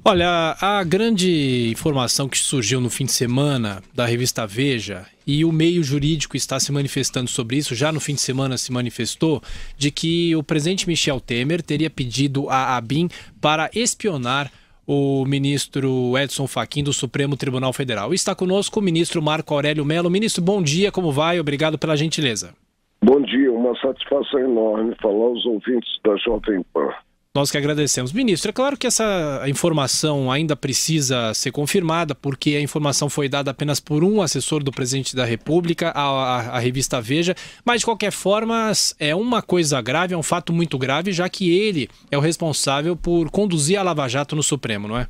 Olha, a grande informação que surgiu no fim de semana da revista Veja, e o meio jurídico está se manifestando sobre isso, já no fim de semana se manifestou, de que o presidente Michel Temer teria pedido à ABIN para espionar o ministro Edson Fachin do Supremo Tribunal Federal. Está conosco o ministro Marco Aurélio Mello. Ministro, bom dia, como vai? Obrigado pela gentileza. Bom dia, uma satisfação enorme falar aos ouvintes da Jovem Pan. Nós que agradecemos. Ministro, é claro que essa informação ainda precisa ser confirmada, porque a informação foi dada apenas por um assessor do presidente da República, à revista Veja, mas de qualquer forma é uma coisa grave, é um fato muito grave, já que ele é o responsável por conduzir a Lava Jato no Supremo, não é?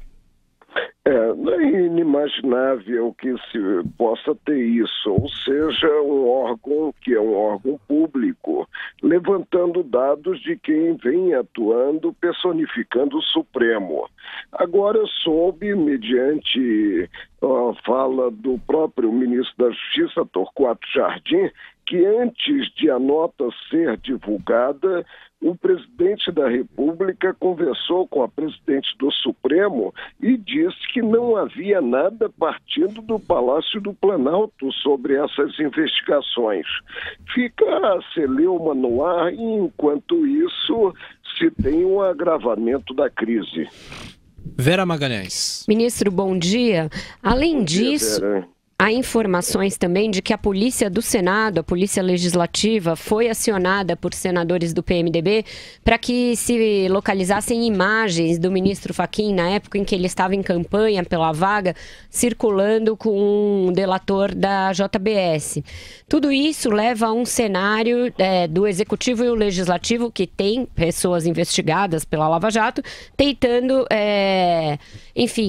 Não é inimaginável que se possa ter isso, ou seja, um órgão que é um órgão público, levantando dados de quem vem atuando, personificando o Supremo. Agora soube, mediante a fala do próprio ministro da Justiça, Torquato Jardim, que antes de a nota ser divulgada, o presidente da República conversou com a presidente do Supremo e disse que não havia nada partindo do Palácio do Planalto sobre essas investigações. Fica a celeuma no ar e, enquanto isso, se tem um agravamento da crise. Vera Magalhães. Ministro, bom dia. Além disso, há informações também de que a Polícia do Senado, a Polícia Legislativa, foi acionada por senadores do PMDB para que se localizassem imagens do ministro Fachin na época em que ele estava em campanha pela vaga, circulando com um delator da JBS. Tudo isso leva a um cenário do Executivo e o Legislativo, que tem pessoas investigadas pela Lava Jato, tentando,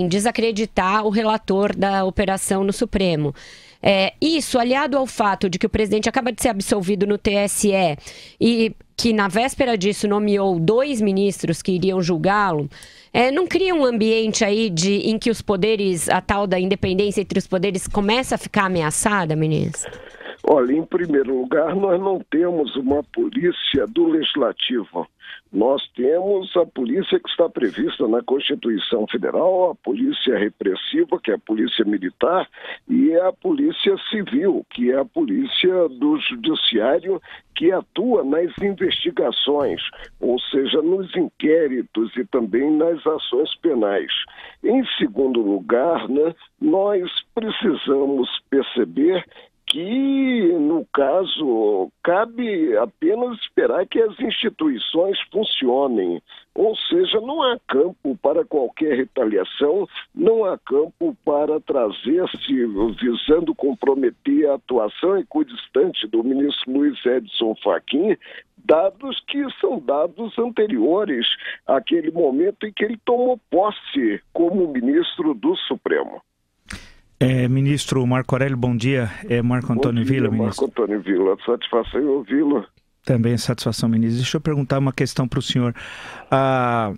desacreditar o relator da operação no Supremo. Isso, aliado ao fato de que o presidente acaba de ser absolvido no TSE e que na véspera disso nomeou 2 ministros que iriam julgá-lo, não cria um ambiente aí em que os poderes, a tal da independência entre os poderes, começa a ficar ameaçada, ministro? Olha, em primeiro lugar, nós não temos uma polícia do Legislativo. Nós temos a polícia que está prevista na Constituição Federal, a polícia repressiva, que é a polícia militar, e a polícia civil, que é a polícia do judiciário, que atua nas investigações, ou seja, nos inquéritos e também nas ações penais. Em segundo lugar, nós precisamos perceber que, no caso, cabe apenas esperar que as instituições funcionem. Ou seja, não há campo para qualquer retaliação, não há campo para trazer-se, visando comprometer a atuação equidistante do ministro Luiz Edson Fachin, dados que são dados anteriores àquele momento em que ele tomou posse como ministro do Supremo. Ministro Marco Aurélio, bom dia. Marco Antônio Villa, ministro. Marco Antônio Villa, satisfação em ouvi-lo. Também satisfação, ministro. Deixa eu perguntar uma questão para o senhor. A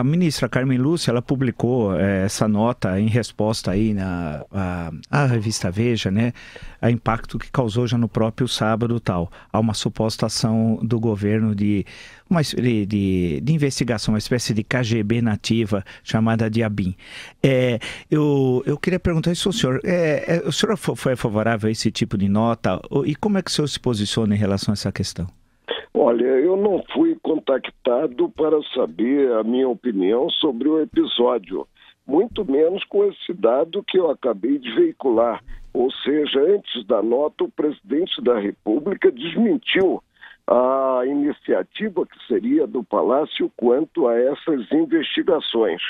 ministra Carmen Lúcia, ela publicou essa nota em resposta aí à revista Veja, né? A impacto que causou já no próprio sábado tal. Há uma suposta ação do governo de investigação, uma espécie de KGB nativa chamada de ABIN. Eu queria perguntar isso ao senhor. O senhor foi favorável a esse tipo de nota? E como é que o senhor se posiciona em relação a essa questão? Olha, eu não fui contactado para saber a minha opinião sobre o episódio, muito menos com esse dado que eu acabei de veicular. Ou seja, antes da nota, o presidente da República desmentiu a iniciativa que seria do Palácio quanto a essas investigações.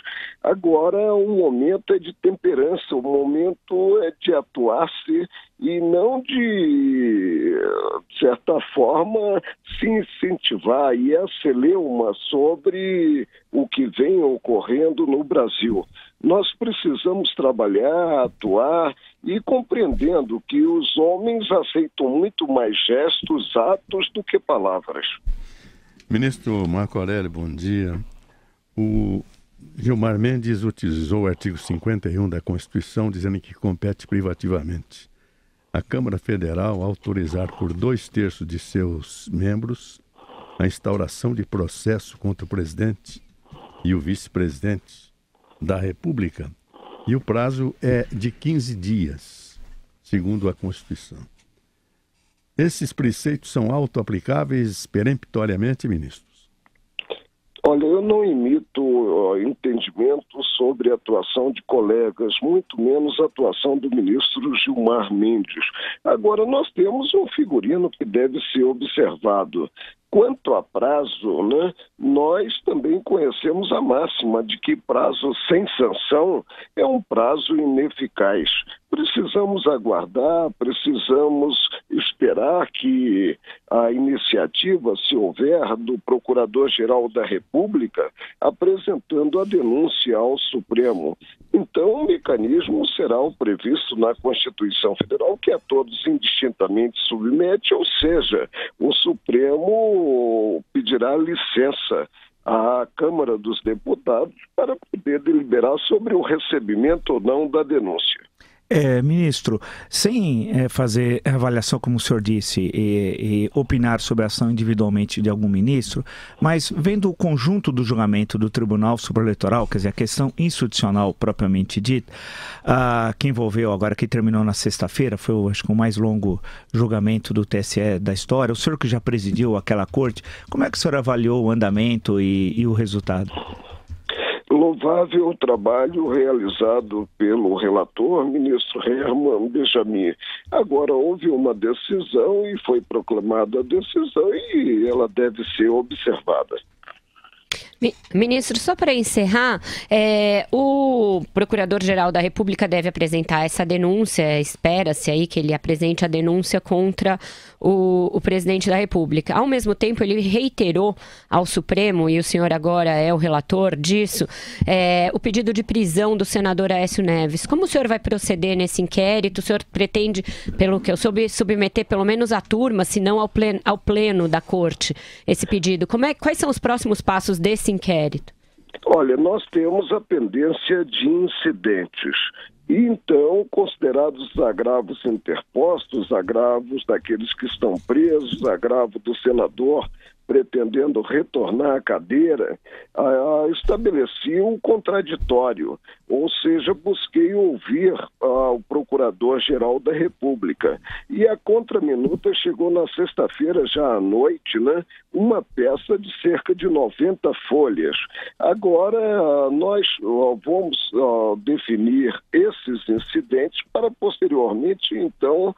Agora, o momento é de temperança, o momento é de atuar-se e não de certa forma, se incentivar e a celeuma sobre o que vem ocorrendo no Brasil. Nós precisamos trabalhar, atuar e compreendendo que os homens aceitam muito mais gestos, atos do que palavras. Ministro Marco Aurélio, bom dia. O Gilmar Mendes utilizou o artigo 51 da Constituição dizendo que compete privativamente a Câmara Federal autorizar por 2/3 de seus membros a instauração de processo contra o presidente e o vice-presidente da República e o prazo é de 15 dias, segundo a Constituição. Esses preceitos são autoaplicáveis peremptoriamente, ministros? Olha, eu não imito entendimento sobre a atuação de colegas, muito menos a atuação do ministro Gilmar Mendes. Agora, nós temos um figurino que deve ser observado. Quanto a prazo, né, nós também conhecemos a máxima de que prazo sem sanção é um prazo ineficaz. Precisamos aguardar, precisamos esperar que a iniciativa, se houver, do Procurador-Geral da República apresentando a denúncia ao Supremo. Então, o mecanismo será o previsto na Constituição Federal, que a todos indistintamente submete, ou seja, o Supremo pedirá licença à Câmara dos Deputados para poder deliberar sobre o recebimento ou não da denúncia. Ministro, sem fazer avaliação, como o senhor disse, e opinar sobre a ação individualmente de algum ministro, mas vendo o conjunto do julgamento do Tribunal Superior Eleitoral, quer dizer, a questão institucional propriamente dita, que envolveu agora, que terminou na sexta-feira, foi, acho que, o mais longo julgamento do TSE da história. O senhor que já presidiu aquela corte, como é que o senhor avaliou o andamento e o resultado? Louvável o trabalho realizado pelo relator, ministro Herman Benjamin. Agora, houve uma decisão e foi proclamada a decisão e ela deve ser observada. Ministro, só para encerrar, o Procurador-Geral da República deve apresentar essa denúncia, espera-se aí que ele apresente a denúncia contra o presidente da República. Ao mesmo tempo, ele reiterou ao Supremo, e o senhor agora é o relator disso, o pedido de prisão do senador Aécio Neves. Como o senhor vai proceder nesse inquérito? O senhor pretende, pelo que eu soube, submeter pelo menos à turma, se não ao pleno da corte, esse pedido? Quais são os próximos passos desse inquérito? Olha, nós temos a pendência de incidentes. E então, considerados agravos interpostos, agravos daqueles que estão presos, agravo do senador pretendendo retornar à cadeira, estabeleci um contraditório, ou seja, busquei ouvir o Procurador-Geral da República. E a contraminuta chegou na sexta-feira, já à noite, né, uma peça de cerca de 90 folhas. Agora, nós vamos definir esses incidentes para, posteriormente, então,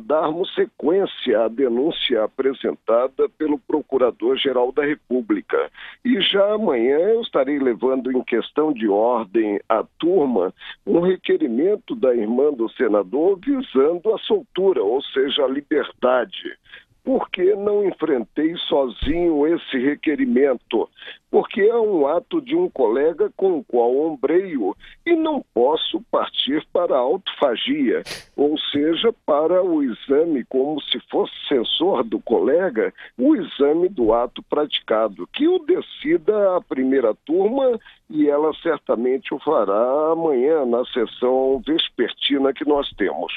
darmos sequência à denúncia apresentada pelo Procurador-Geral da República. E já amanhã eu estarei levando em questão de ordem à turma um requerimento da irmã do senador visando a soltura, ou seja, a liberdade. Por que não enfrentei sozinho esse requerimento? Porque é um ato de um colega com o qual ombreio e não posso partir para a autofagia, ou seja, para o exame, como se fosse censor do colega, o exame do ato praticado, que o decida a primeira turma e ela certamente o fará amanhã na sessão vespertina que nós temos.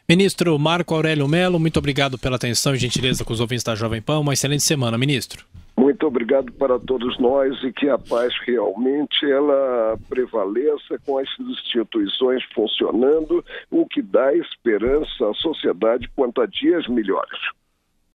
Ministro Marco Aurélio Mello, muito obrigado pela atenção e gentileza com os ouvintes da Jovem Pan. Uma excelente semana, ministro. Muito obrigado para todos nós e que a paz realmente ela prevaleça com as instituições funcionando, o que dá esperança à sociedade quanto a dias melhores.